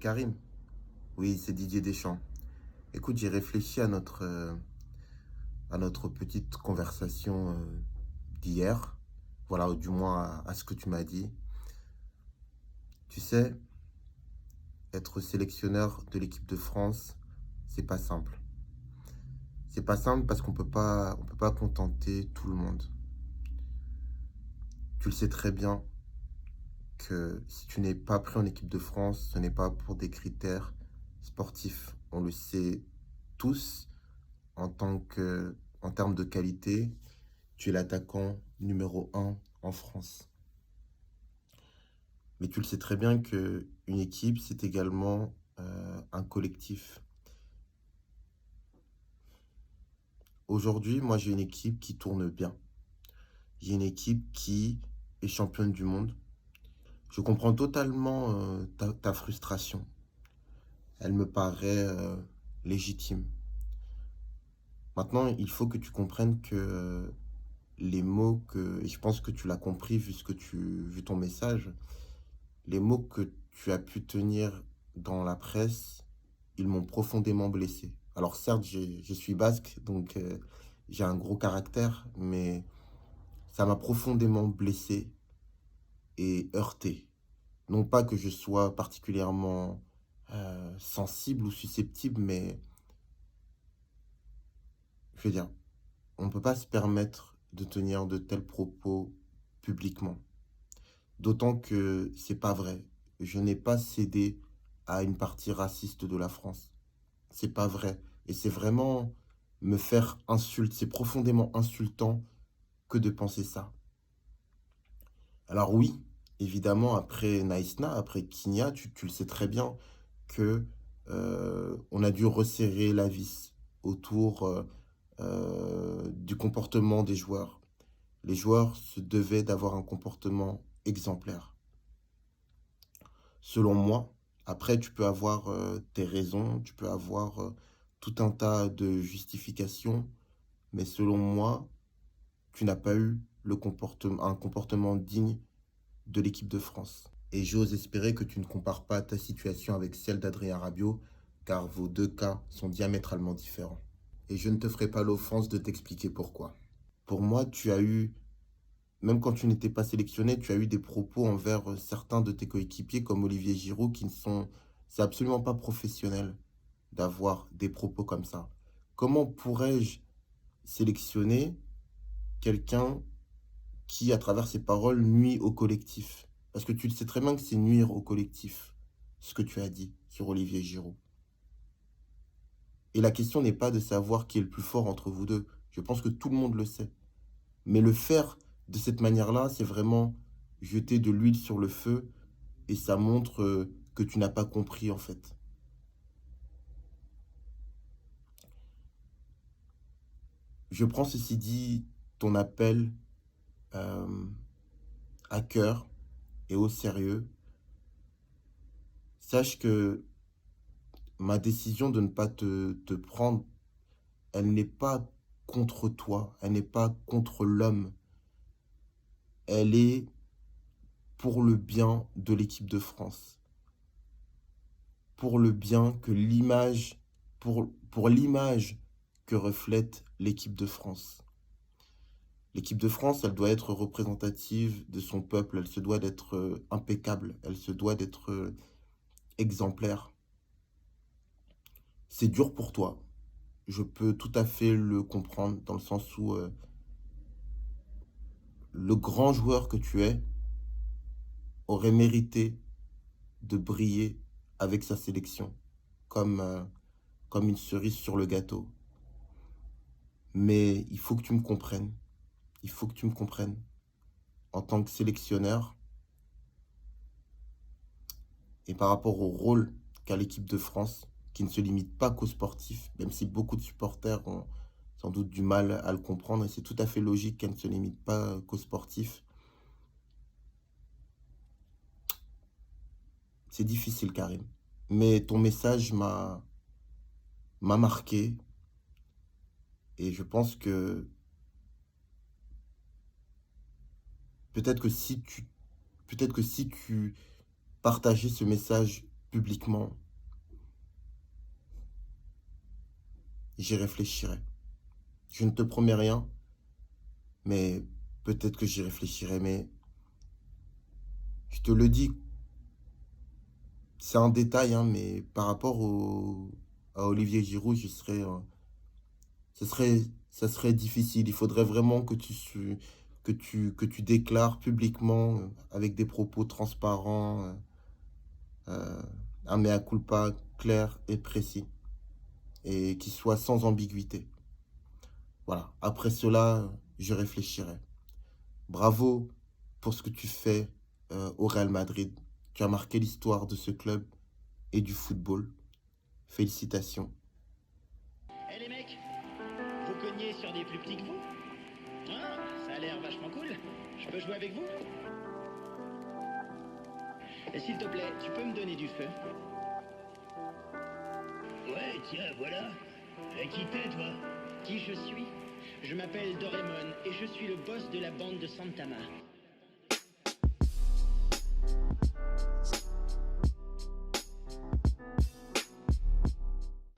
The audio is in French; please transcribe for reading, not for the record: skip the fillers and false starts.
Karim. Oui, c'est Didier Deschamps. Écoute, j'ai réfléchi à notre petite conversation d'hier. Voilà, ou du moins à ce que tu m'as dit. Tu sais, être sélectionneur de l'équipe de France, c'est pas simple. C'est pas simple parce on peut pas contenter tout le monde. Tu le sais très bien que si tu n'es pas pris en équipe de France, ce n'est pas pour des critères sportifs. On le sait tous en termes de qualité. Tu es l'attaquant numéro un en France. Mais tu le sais très bien que une équipe, c'est également un collectif. Aujourd'hui, moi, j'ai une équipe qui tourne bien. J'ai une équipe qui est championne du monde. Je comprends totalement ta frustration. Elle me paraît légitime. Maintenant, il faut que tu comprennes que les mots et je pense que tu l'as compris vu ton message, les mots que tu as pu tenir dans la presse, ils m'ont profondément blessé. Alors certes, je suis basque, donc j'ai un gros caractère, mais ça m'a profondément blessé et heurté. Non pas que je sois particulièrement sensible ou susceptible, mais je veux dire, on ne peut pas se permettre de tenir de tels propos publiquement. D'autant que c'est pas vrai. Je n'ai pas cédé à une partie raciste de la France. C'est pas vrai. Et c'est vraiment me faire insulter. C'est profondément insultant que de penser ça. Alors oui, évidemment, après Naïsna, après Kinya, tu le sais très bien que on a dû resserrer la vis autour du comportement des joueurs. Les joueurs se devaient d'avoir un comportement exemplaire. Selon moi, après, tu peux avoir tes raisons, tu peux avoir tout un tas de justifications, mais selon moi, tu n'as pas eu un comportement digne de l'équipe de France. Et j'ose espérer que tu ne compares pas ta situation avec celle d'Adrien Rabiot, car vos deux cas sont diamétralement différents. Et je ne te ferai pas l'offense de t'expliquer pourquoi. Pour moi, même quand tu n'étais pas sélectionné, tu as eu des propos envers certains de tes coéquipiers comme Olivier Giroud c'est absolument pas professionnel d'avoir des propos comme ça. Comment pourrais-je sélectionner quelqu'un qui, à travers ses paroles, nuit au collectif? Parce que tu le sais très bien que c'est nuire au collectif, ce que tu as dit sur Olivier Giroud. Et la question n'est pas de savoir qui est le plus fort entre vous deux. Je pense que tout le monde le sait. Mais le faire de cette manière-là, c'est vraiment jeter de l'huile sur le feu et ça montre que tu n'as pas compris en fait. Je prends ceci dit ton appel euh, à cœur et au sérieux. Sache que ma décision de ne pas te prendre, elle n'est pas contre toi, elle n'est pas contre l'homme, elle est pour le bien de l'équipe de France, pour le bien que pour l'image que reflète l'équipe de France. L'équipe de France, elle doit être représentative de son peuple, elle se doit d'être impeccable, elle se doit d'être exemplaire. C'est dur pour toi, je peux tout à fait le comprendre dans le sens où le grand joueur que tu es aurait mérité de briller avec sa sélection, comme une cerise sur le gâteau. Mais il faut que tu me comprennes, il faut que tu me comprennes. En tant que sélectionneur, et par rapport au rôle qu'a l'équipe de France, qui ne se limite pas qu'aux sportifs, même si beaucoup de supporters ont sans doute du mal à le comprendre, et c'est tout à fait logique qu'elle ne se limite pas qu'aux sportifs. C'est difficile, Karim. Mais ton message m'a marqué, et je pense que peut-être que si tu, peut-être que si tu partageais ce message publiquement, j'y réfléchirai. Je ne te promets rien, mais peut-être que j'y réfléchirai, mais je te le dis, c'est un détail, hein, mais par rapport à Olivier Giroud, ce serait, ça serait difficile. Il faudrait vraiment que tu déclares publiquement, avec des propos transparents, euh, un mea culpa clair et précis, et qui soit sans ambiguïté. Voilà. Après cela, je réfléchirai. Bravo pour ce que tu fais au Real Madrid. Tu as marqué l'histoire de ce club et du football. Félicitations. Eh les mecs, vous cognez sur des plus petits que vous? Hein? Ça a l'air vachement cool. Je peux jouer avec vous? Et s'il te plaît, tu peux me donner du feu? Ouais, tiens, voilà. Qui t'es, toi? Qui je suis? Je m'appelle Doraemon et je suis le boss de la bande de Santama.